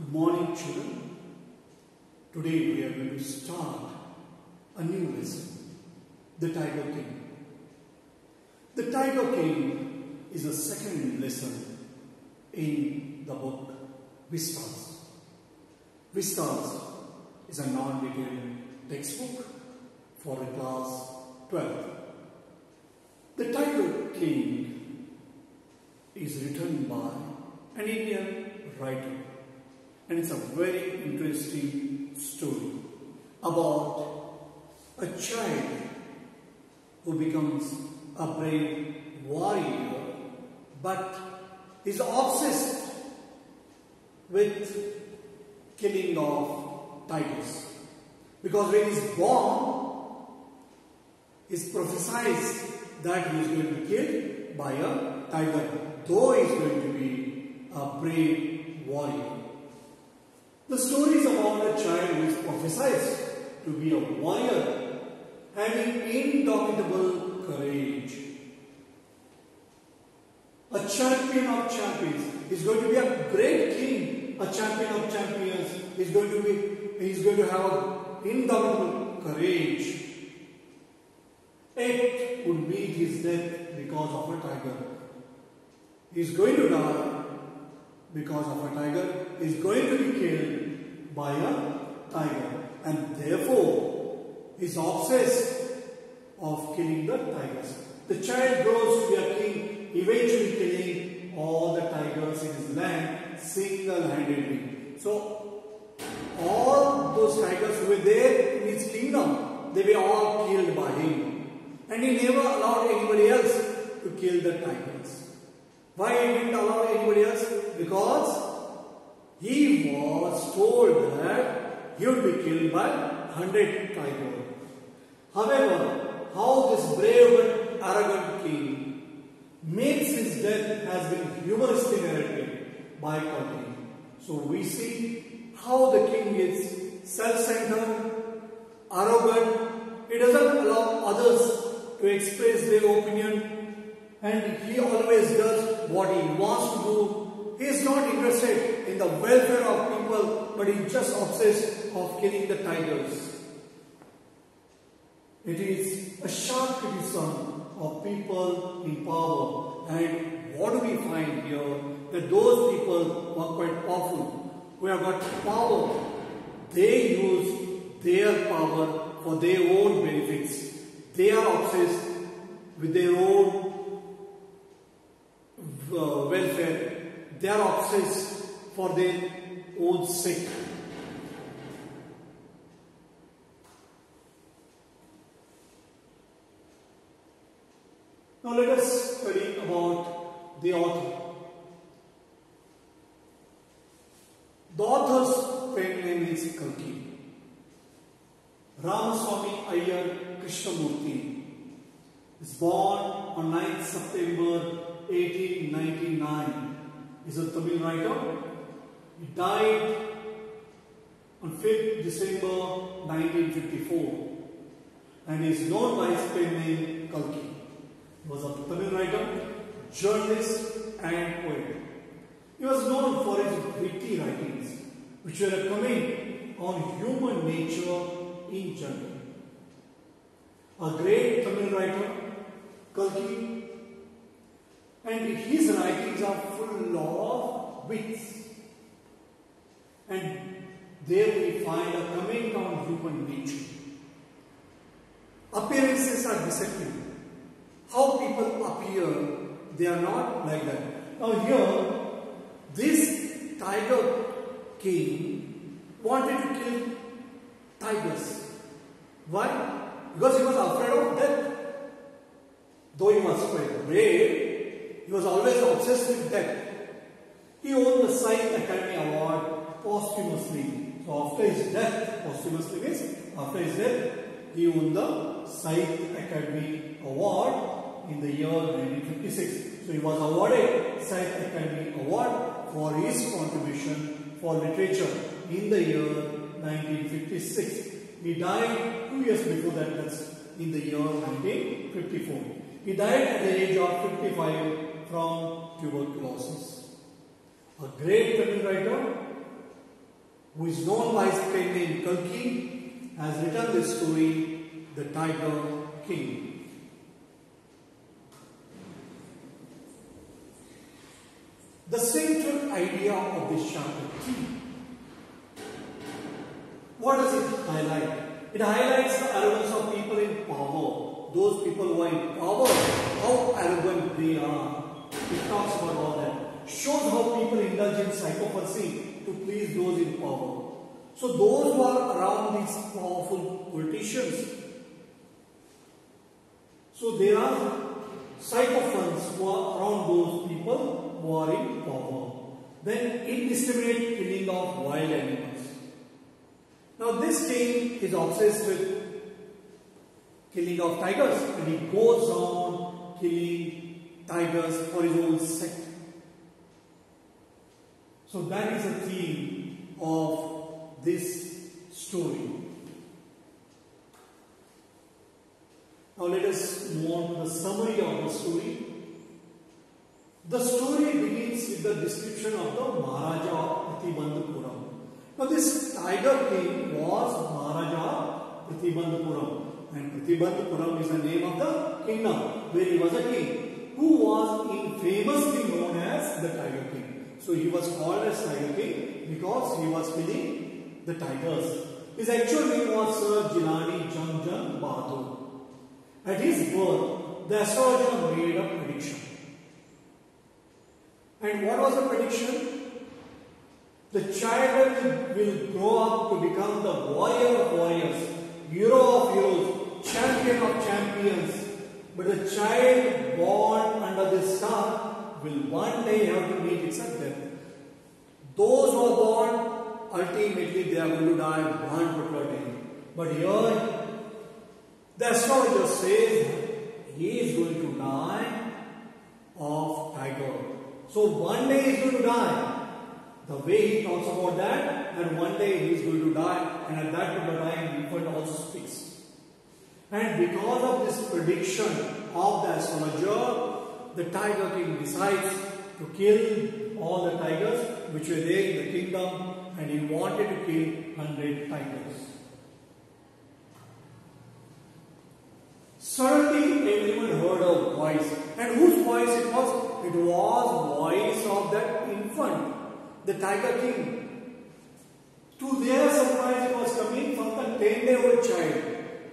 Good morning, children. Today we are going to start a new lesson, The Tiger King. The Tiger King is the second lesson in the book Vistas. Vistas is a non-detailed textbook for the class 12. The Tiger King is written by an Indian writer, and it's a very interesting story about a child who becomes a brave warrior but is obsessed with killing of tigers, because when he is born, it's prophesied that he is going to be killed by a tiger, though he is going to be a brave warrior. The story is about a child who is prophesied to be a warrior having indomitable courage. A champion of champions is going to be a great king. A champion of champions is going to have an indomitable courage. It would meet his death because of a tiger. He is going to die because of a tiger. He is going to be killed by a tiger, and therefore he is obsessed of killing the tigers. The child grows to be a king, eventually killing all the tigers in his land single-handedly. So all those tigers who were there in his kingdom, they were all killed by him, and he never allowed anybody else to kill the tigers. Why he didn't allow anybody else? Because he was told that he would be killed by 100 tigers. However, how this brave but arrogant king makes his death has been humorously narrated by Tolkien. So we see how the king is self-centered, arrogant. He doesn't allow others to express their opinion, and he always does what he wants to do. He is not interested in the welfare of people, but he is just obsessed of killing the tigers. It is a sharp criticism of people in power, and what do we find here? That those people who are quite powerful, who have got power, they use their power for their own benefits. They are obsessed with their own welfare. They are obsessed for their own sake. Now let us study about the author. The author's pen name is Kalki. Ramaswamy Iyer Krishnamurthy is born on 9th September 1899. He is a Tamil writer. He died on 5th December 1954, and he is known by his pen name Kalki. He was a Tamil writer, journalist and poet. He was known for his witty writings, which were a comment on human nature in general. A great Tamil writer, Kalki, and his writings are full of wits. And there we find a comment on human nature. Appearances are deceptive. How people appear, they are not like that. Now here, this Tiger King wanted to kill tigers. Why? Because he was afraid of death. Though he was quite brave, he was always obsessed with death. He won the Sahitya Akademi Award posthumously. So after his death, posthumously means after his death, he won the Sahitya Akademi Award in the year 1956. So he was awarded Sahitya Akademi Award for his contribution for literature in the year 1956. He died 2 years before that, that's in the year 1954. He died at the age of 55 from tuberculosis. A great Tamil writer, who is known by his pen name Kalki, has written this story, The Tiger King. The central idea of this chapter 3. What does it highlight? It highlights the arrogance of people in power. Those people who are in power, how arrogant they are. It talks about all that. Shows how people indulge in psychopathy to please those in power. So those who are around these powerful politicians, so there are psychophants who are around those people who are in power. Then indiscriminate killing of wild animals. Now this king is obsessed with killing of tigers, and he goes on killing tigers for his own sake. So that is the theme of this story. Now let us move on to the summary of the story. The story begins with the description of the Maharaja of Pratibandhapuram. Now this tiger king was Maharaja Pratibandhapuram, and Pratibandhapuram is the name of the kingdom where he was a king, who was infamously known as the Tiger King. So he was called as Tiger King because he was killing the tigers. His actual name was Sir Jilani Jang Bahadur. At his birth, the astrologer made a prediction. And what was the prediction? The child will grow up to become the warrior of warriors, hero of heroes, champion of champions. But the child born under this star will one day have to meet its death. Those who are born, ultimately they are going to die one particular day. But here, the astrologer says he is going to die of tiger. So one day he is going to die. The way he talks about that, and one day he is going to die, and at that particular time the infant also speaks. And because of this prediction of the astrologer, the Tiger King decides to kill all the tigers which were there in the kingdom, and he wanted to kill 100 tigers. Suddenly everyone heard a voice. And whose voice it was? It was voice of that infant, the Tiger King. To their surprise, it was coming from the 10-day-old child.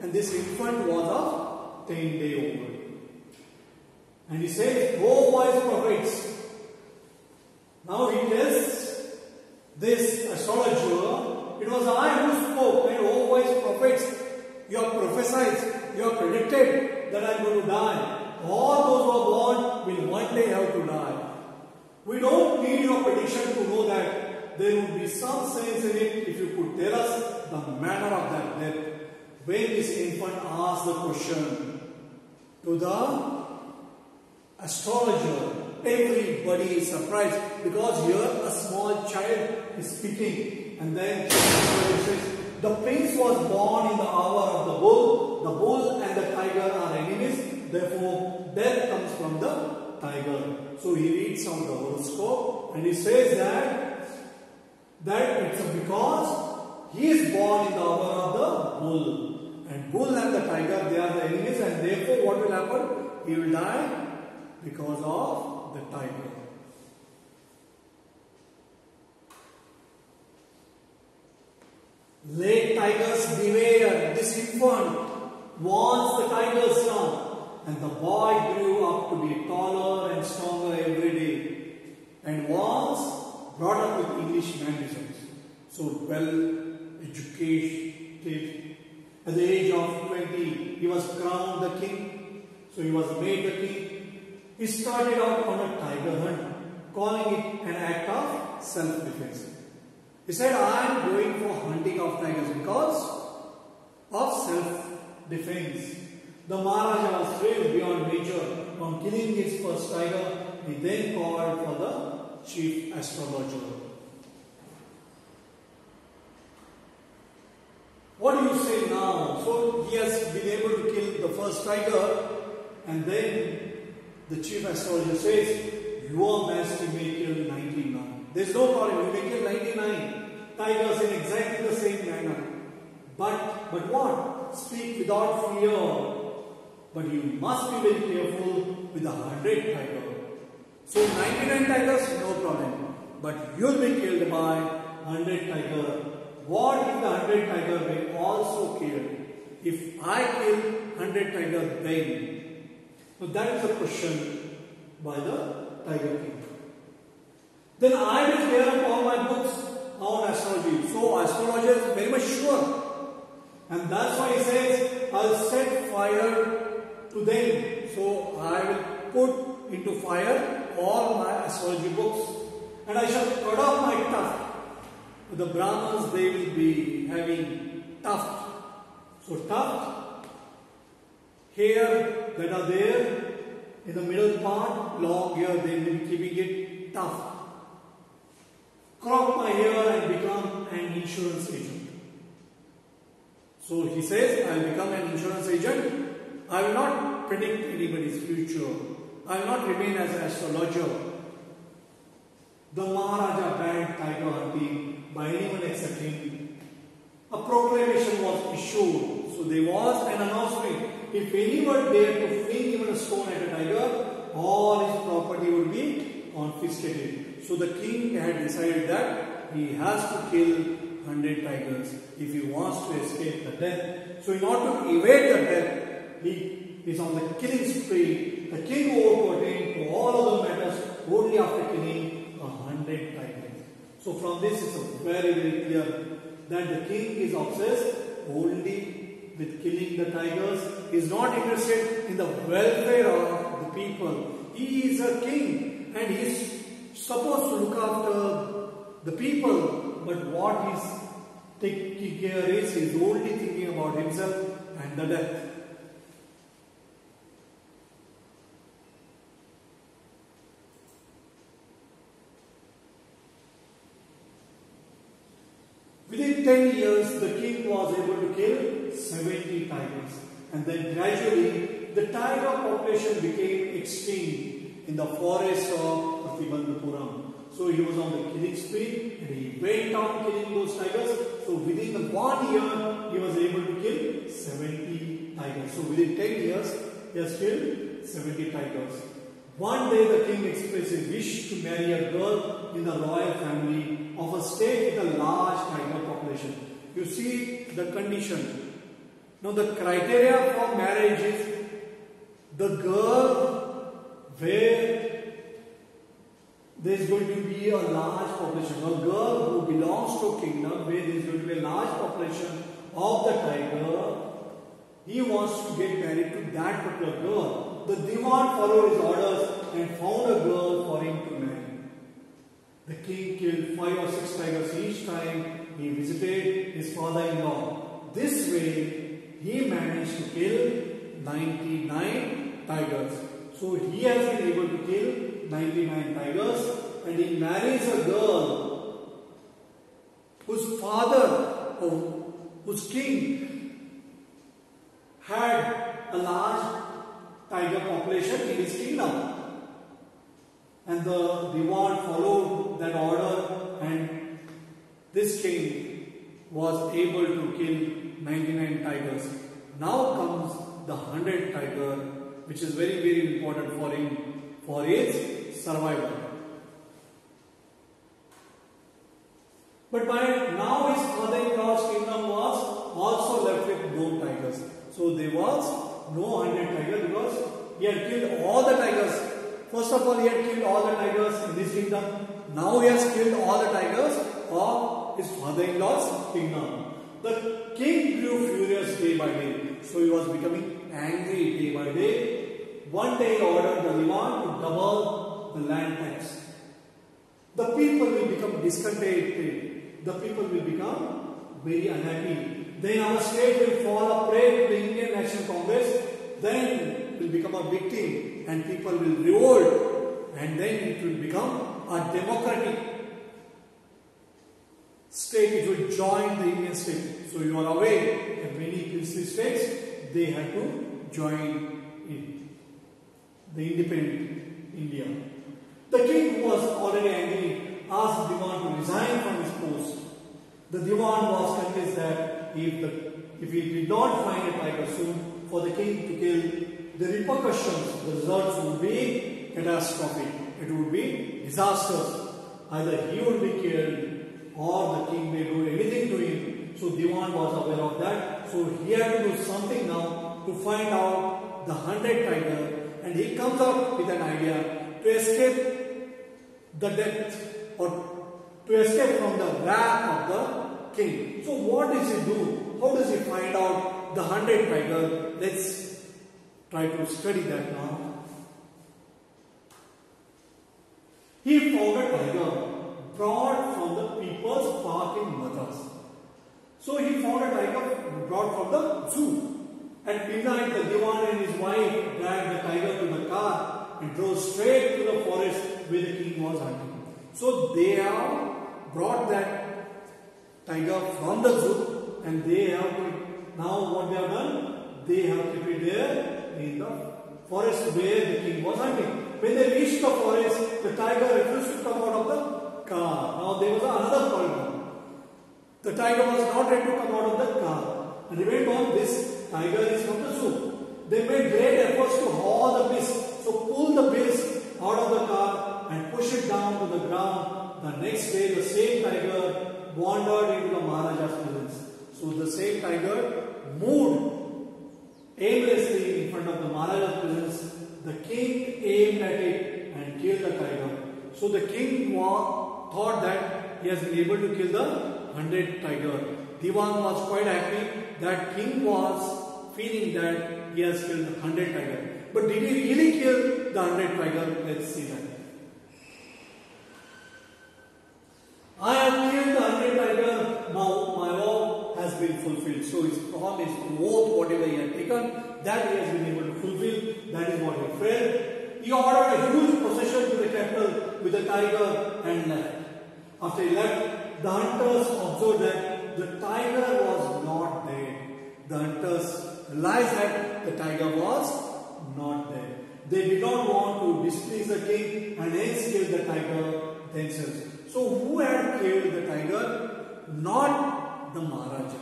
And this infant was of 10-day-old. And he says, "O wise prophets." Now he tells this astrologer, "It was I who spoke, and O wise prophets, you have prophesied, you have predicted that I am going to die. All those who are born will one day have to die." We don't need your prediction to know that. There would be some sense in it if you could tell us the manner of that death. When this infant asked the question to the astrologer, everybody is surprised because here a small child is speaking, and then the astrologer says, "The prince was born in the hour of the bull. The bull and the tiger are enemies. Therefore, death comes from the tiger." So he reads out the horoscope, and he says that it's because he is born in the hour of the bull. And bull and the tiger, they are the enemies, and therefore what will happen? He will die because of the tiger. "Let tigers beware, this infant warns the tiger's son." And the boy grew up to be taller and stronger every day, and was brought up with English mannerisms. So well educated. At the age of 20, he was crowned the king. So he was made the king. He started out on a tiger hunt, calling it an act of self-defense. He said, "I am going for hunting of tigers because of self-defense." The Maharaja was thrilled beyond measure on killing his first tiger. He then called for the chief astrologer. What do you say now? So he has been able to kill the first tiger, and then the chief astrologer says, "Your Majesty may kill 99. There's no problem, you may kill 99. tigers in exactly the same manner. But what? Speak without fear. But you must be very careful with the 100 tiger. So 99 tigers, no problem. But you'll be killed by 100 tiger. What if the 100 tiger were also killed? If I kill 100 tiger, then? So that is the question by the Tiger King. Then I will clear up all my books on astrology. So astrologer is very much sure. And that's why he says, I'll set fire to them. So I will put into fire all my astrology books. And I shall cut off my tuft. The Brahmins, they will be having tuft. So tuft, hair that are there in the middle part, long hair, they will be keeping it tuft. Crop my hair and become an insurance agent. So he says, I will become an insurance agent. I will not predict anybody's future. I will not remain as an astrologer. The Maharaja banned tiger hunting by anyone except him. A proclamation was issued. So there was an announcement. If anyone dared to fling even a stone at a tiger, all his property would be confiscated. So the king had decided that he has to kill 100 tigers if he wants to escape the death. So in order to evade the death, he is on the killing spree. The king would pertain to all other matters only after killing 100 tigers. So from this it's very, very clear that the king is obsessed only with killing the tigers. He is not interested in the welfare of the people. He is a king and he is supposed to look after the people. But what he's taking care is, he is only thinking about himself and the death. Within 10 years, the king was able to kill 70 tigers. And then gradually, the tiger population became extinct in the forests of Trivandrum. So he was on the killing spree and he went on killing those tigers. So within the 1 year, he was able to kill 70 tigers. So within 10 years, he has killed 70 tigers. One day the king expressed a wish to marry a girl in the royal family of a state with a large tiger population. You see the condition. Now the criteria for marriage is the girl where there is going to be a large population. A girl who belongs to a kingdom where there is going to be a large population of the tiger. He wants to get married to that particular girl. The Diwan followed his orders and found a girl for him to marry. The king killed 5 or 6 tigers each time he visited his father-in-law. This way, he managed to kill 99 tigers. So he has been able to kill 99 tigers and he marries a girl whose father, or whose king, had a large tiger population in his kingdom. And the Diwan followed that order and this king was able to kill 99 tigers. Now comes the 100 tiger, which is very, very important for him, for his survival. But by now his father-in-law's kingdom was also left with no tigers. So there was no 100 tigers because he had killed all the tigers. First of all, he had killed all the tigers in his kingdom. Now he has killed all the tigers of his father-in-law's kingdom. The king grew furious day by day. So he was becoming angry day by day. One day he ordered the Diwan to double the land tax. The people will become discontented. The people will become very unhappy. Then our state will fall a prey to the Indian National Congress. Then will become a victim and people will revolt. And then it will become a democratic state. It will join the Indian state. So you are aware that many princely states, they had to join in the independent India. The king, who was already angry, asked Diwan to resign from his post. The Diwan was convinced that if he did not find a tiger soon for the king to kill, the repercussions, the results would be catastrophic. It would be disastrous. Either he would be killed or the king may do anything to him. So Diwan was aware of that. So he had to do something now to find out the 100 tiger, and he comes up with an idea to escape the death or to escape from the wrath of the king. So what does he do? How does he find out the 100 tiger? Let's try to study that now. He found a tiger brought from the people's park in Madras. So he found a tiger brought from the zoo. At midnight, the Diwan and his wife dragged the tiger to the car and drove straight to the forest where the king was hunting. So they have brought that tiger from the zoo, and they have now what they have done? They have kept it there in the forest where the king was hunting. When they reached the forest, the tiger refused to come out of the car. Now there was another problem. The tiger was not ready to come out of the car. And remember, this tiger is from the zoo. They made great efforts to haul the beast. So pull the beast out of the car and push it down to the ground. The next day, the same tiger wandered into the Maharaja's presence. So the same tiger moved aimlessly in front of the Maharaja's presence. The king aimed at it and killed the tiger. So the king thought that he has been able to kill the 100 tiger. Diwan was quite happy that king was feeling that he has killed 100 tiger. But did he really kill the 100 tiger? Let's see that. I have killed the 100 tiger. Now my vow has been fulfilled. So his promise, oath, whatever he had taken, that he has been able to fulfill. That is what he felt. He ordered a huge procession to the capital with the tiger and left. After he left, the hunters observed that the tiger was not dead. The hunters realized that the tiger was not dead. They did not want to displease the king and hence killed the tiger themselves. So who had killed the tiger? Not the Maharaja,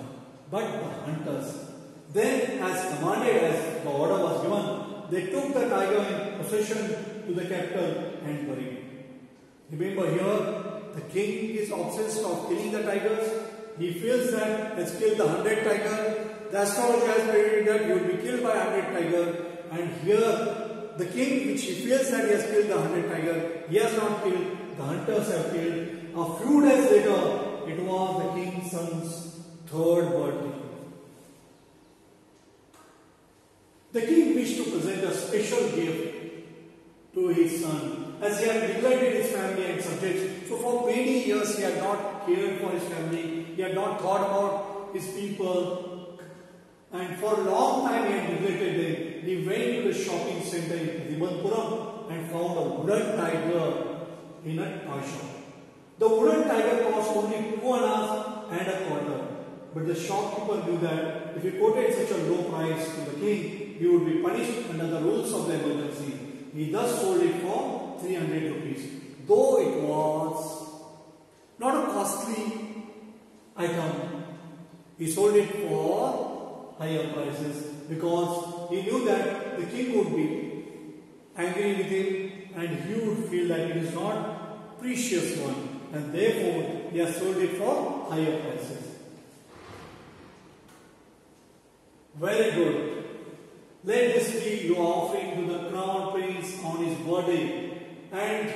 but the hunters. Then, as commanded, as the order was given, they took the tiger in procession to the capital and buried it. Remember here, the king is obsessed of killing the tigers. He feels that he has killed the 100 tiger. The astrologer has predicted that he will be killed by 100 tiger. And here, the king, which he feels that he has killed the 100 tiger, he has not killed. The hunters have killed. A few days later, it was the king's son's third birthday. The king wished to present a special gift to his son, as he had neglected his family and subjects. So for many years he had not cared for his family, he had not thought about his people, and for a long time he had neglected them. He went to the shopping center in Ribanpuram and found a wooden tiger in a toy shop. The wooden tiger cost only 2 annas and a quarter. But the shopkeeper knew that if he quoted such a low price to the king, he would be punished under the rules of the emergency. He thus sold it for 300 rupees. Though it was not a costly item, he sold it for higher prices because he knew that the king would be angry with him and he would feel that it is not precious one, and therefore he has sold it for higher prices. Very good. Let this be your offering to the crown prince on his birthday. And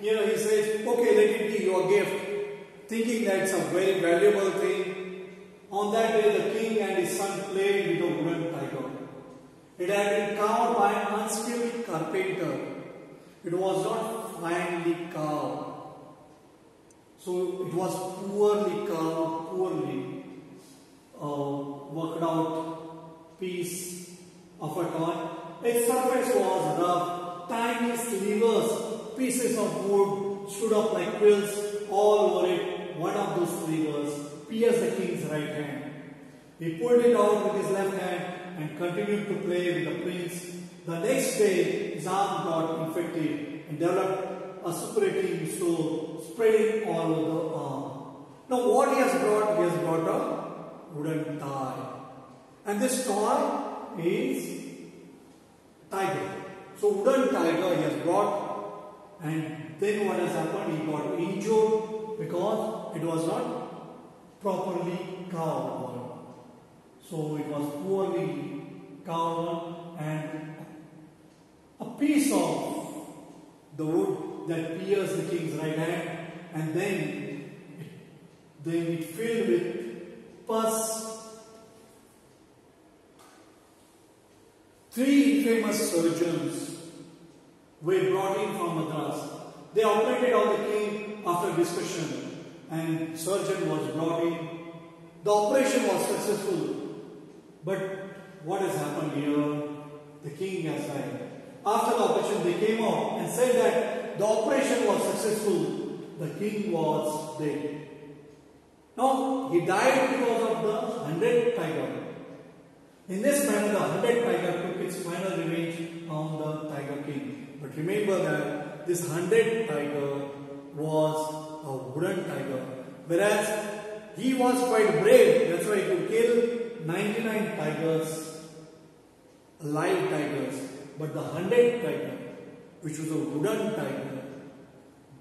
here he says, okay, let it be your gift, thinking that it's a very valuable thing. On that day, the king and his son played with a wooden tiger. It had been carved by an unskilled carpenter. It was not finely carved. So it was poorly carved, poorly worked out piece of a toy. Its surface was rough. Tiny slivers, pieces of wood stood up like quills all over it. One of those slivers pierced the king's right hand. He pulled it out with his left hand and continued to play with the prince. The next day, his arm got infected and developed a suppurating sore, spreading all over the arm. Now what he has brought? He has brought a wooden toy. And this toy is tiger. So wooden tiger he has brought, and then what has happened? He got injured because it was not properly carved. So it was poorly carved, and a piece of the wood that pierced the king's right hand, and then it filled with pus. 3 famous surgeons were brought in from Madras. They operated on the king after discussion, and surgeon was brought in. The operation was successful, but what has happened here? The king has died. After the operation, they came out and said that the operation was successful. The king was dead. Now, he died because of the 100 tiger. In this manner, the 100 tiger took its final revenge on the tiger king. But remember that this 100 tiger was a wooden tiger, whereas he was quite brave. That's why he could kill 99 tigers, live tigers. But the 100 tiger, which was a wooden tiger,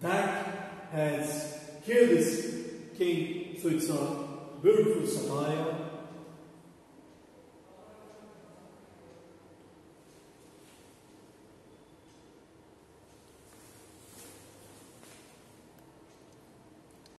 that has killed this king. So it's a beautiful satire